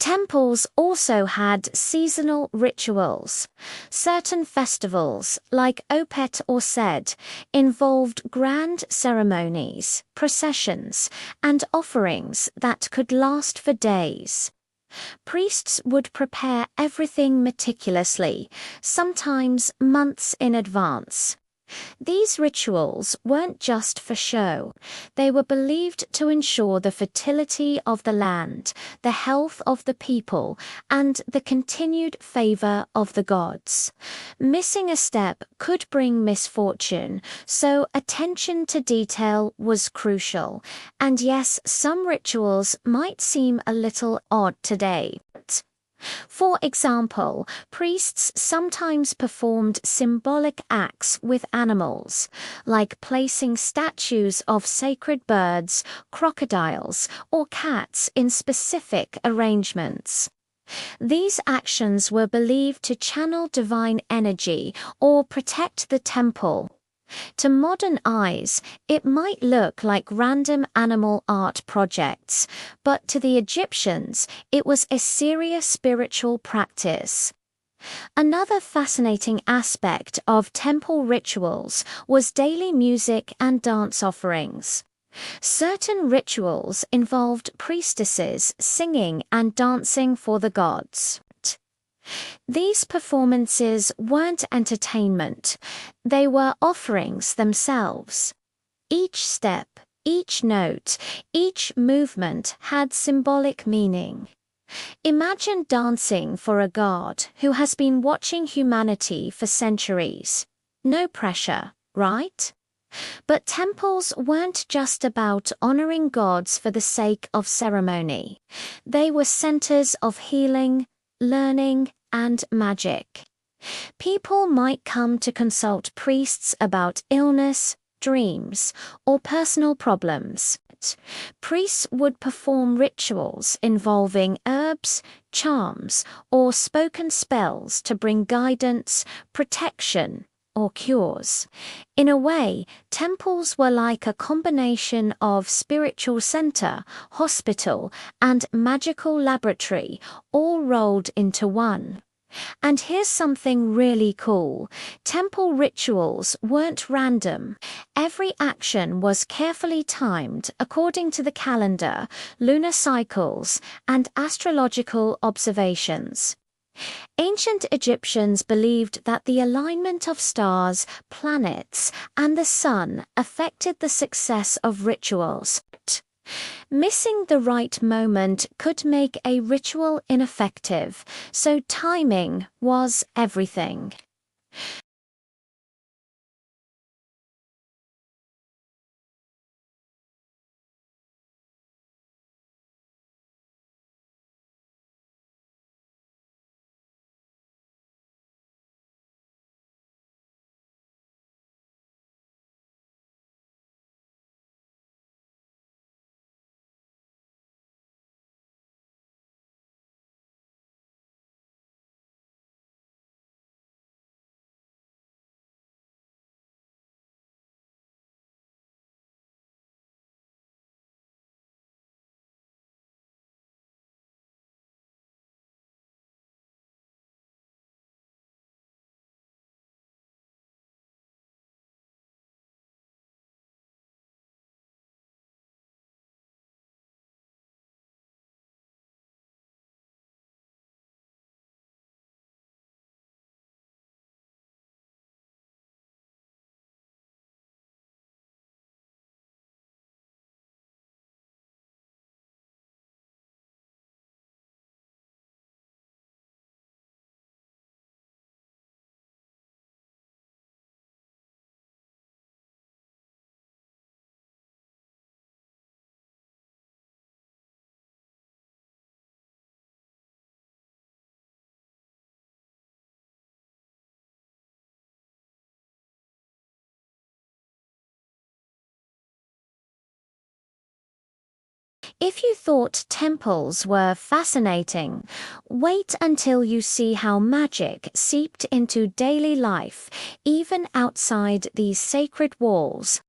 Temples also had seasonal rituals. Certain festivals, like Opet or Sed, involved grand ceremonies, processions, and offerings that could last for days. Priests would prepare everything meticulously, sometimes months in advance. These rituals weren't just for show. They were believed to ensure the fertility of the land, the health of the people, and the continued favor of the gods. Missing a step could bring misfortune, so attention to detail was crucial. And yes, some rituals might seem a little odd today. For example, priests sometimes performed symbolic acts with animals, like placing statues of sacred birds, crocodiles, or cats in specific arrangements. These actions were believed to channel divine energy or protect the temple. To modern eyes, it might look like random animal art projects, but to the Egyptians, it was a serious spiritual practice. Another fascinating aspect of temple rituals was daily music and dance offerings. Certain rituals involved priestesses singing and dancing for the gods. These performances weren't entertainment, they were offerings themselves. Each step, each note, each movement had symbolic meaning. Imagine dancing for a god who has been watching humanity for centuries. No pressure, right? But temples weren't just about honoring gods for the sake of ceremony. They were centers of healing, learning, and magic. People might come to consult priests about illness, dreams, or personal problems. Priests would perform rituals involving herbs, charms, or spoken spells to bring guidance, protection, or cures. In a way, temples were like a combination of spiritual center, hospital, and magical laboratory, all rolled into one. And here's something really cool. Temple rituals weren't random. Every action was carefully timed according to the calendar, lunar cycles, and astrological observations. Ancient Egyptians believed that the alignment of stars, planets, and the sun affected the success of rituals. Missing the right moment could make a ritual ineffective, so timing was everything. If you thought temples were fascinating, wait until you see how magic seeped into daily life, even outside these sacred walls.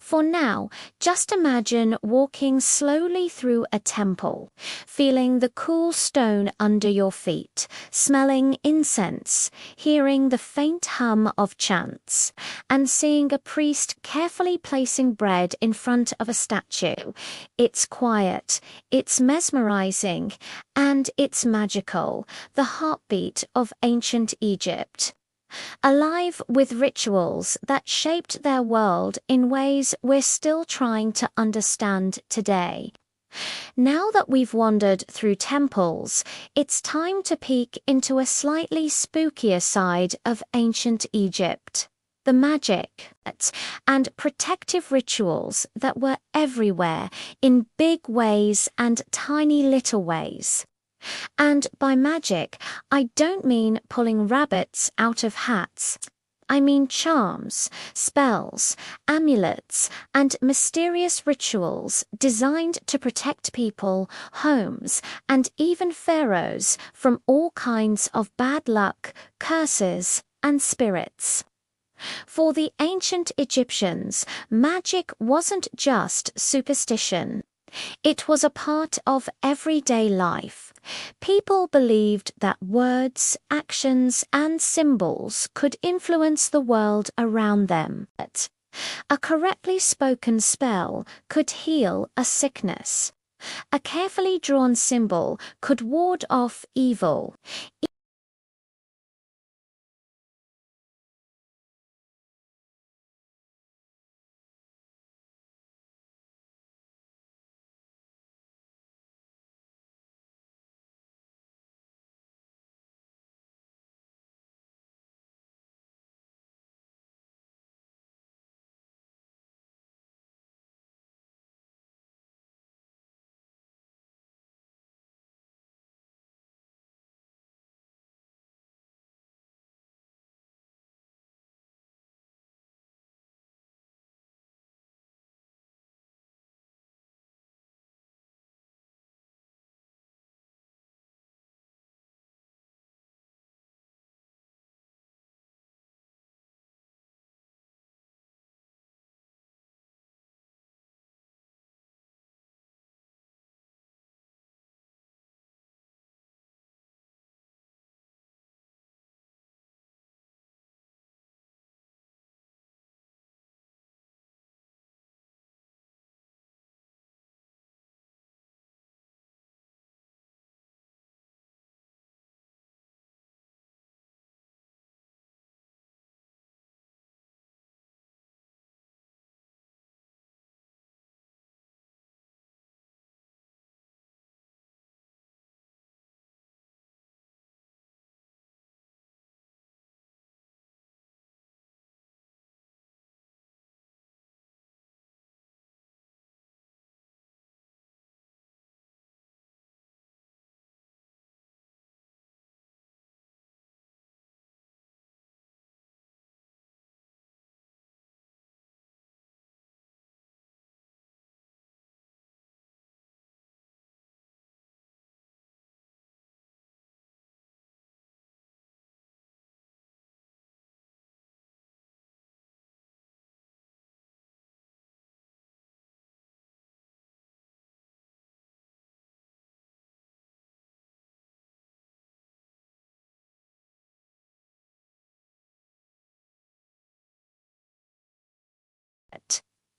For now, just imagine walking slowly through a temple, feeling the cool stone under your feet, smelling incense, hearing the faint hum of chants, and seeing a priest carefully placing bread in front of a statue. It's quiet, it's mesmerizing, and it's magical, the heartbeat of ancient Egypt. Alive with rituals that shaped their world in ways we're still trying to understand today. Now that we've wandered through temples, it's time to peek into a slightly spookier side of ancient Egypt. The magic and protective rituals that were everywhere in big ways and tiny little ways. And by magic, I don't mean pulling rabbits out of hats. I mean charms, spells, amulets, and mysterious rituals designed to protect people, homes, and even pharaohs from all kinds of bad luck, curses, and spirits. For the ancient Egyptians, magic wasn't just superstition. It was a part of everyday life. People believed that words, actions, and symbols could influence the world around them. A correctly spoken spell could heal a sickness. A carefully drawn symbol could ward off evil.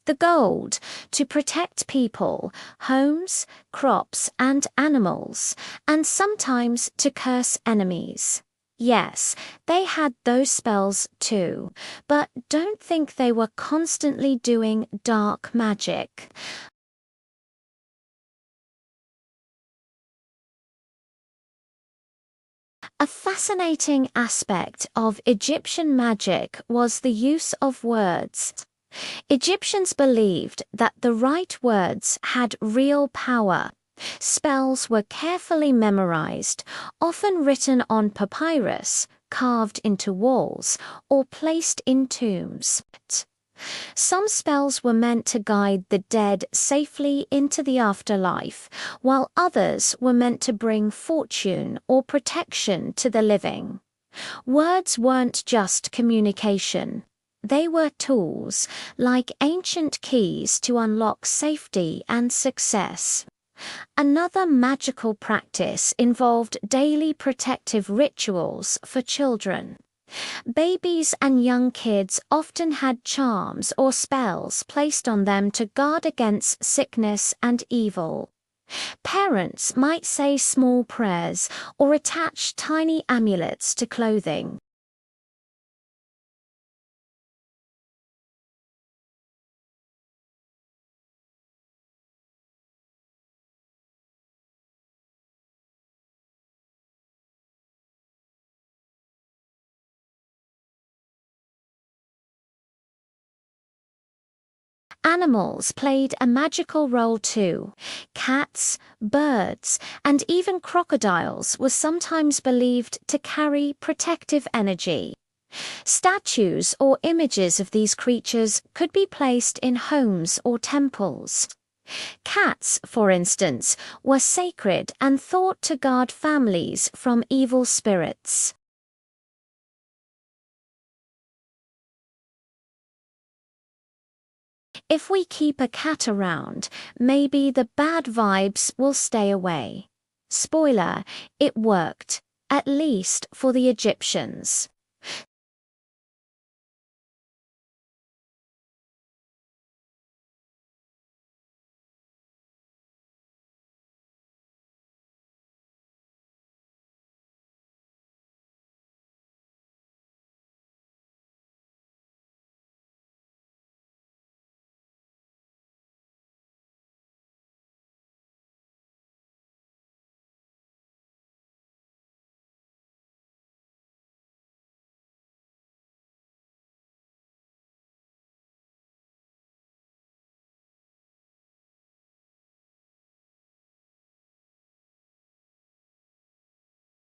The gold to protect people, homes, crops, and animals, and sometimes to curse enemies. Yes, they had those spells too, but don't think they were constantly doing dark magic. A fascinating aspect of Egyptian magic was the use of words. Egyptians believed that the right words had real power. Spells were carefully memorized, often written on papyrus, carved into walls, or placed in tombs. Some spells were meant to guide the dead safely into the afterlife, while others were meant to bring fortune or protection to the living. Words weren't just communication. They were tools, like ancient keys to unlock safety and success. Another magical practice involved daily protective rituals for children. Babies and young kids often had charms or spells placed on them to guard against sickness and evil. Parents might say small prayers or attach tiny amulets to clothing. Animals played a magical role too. Cats, birds, and even crocodiles were sometimes believed to carry protective energy. Statues or images of these creatures could be placed in homes or temples. Cats, for instance, were sacred and thought to guard families from evil spirits. If we keep a cat around, maybe the bad vibes will stay away. Spoiler, it worked, at least for the Egyptians.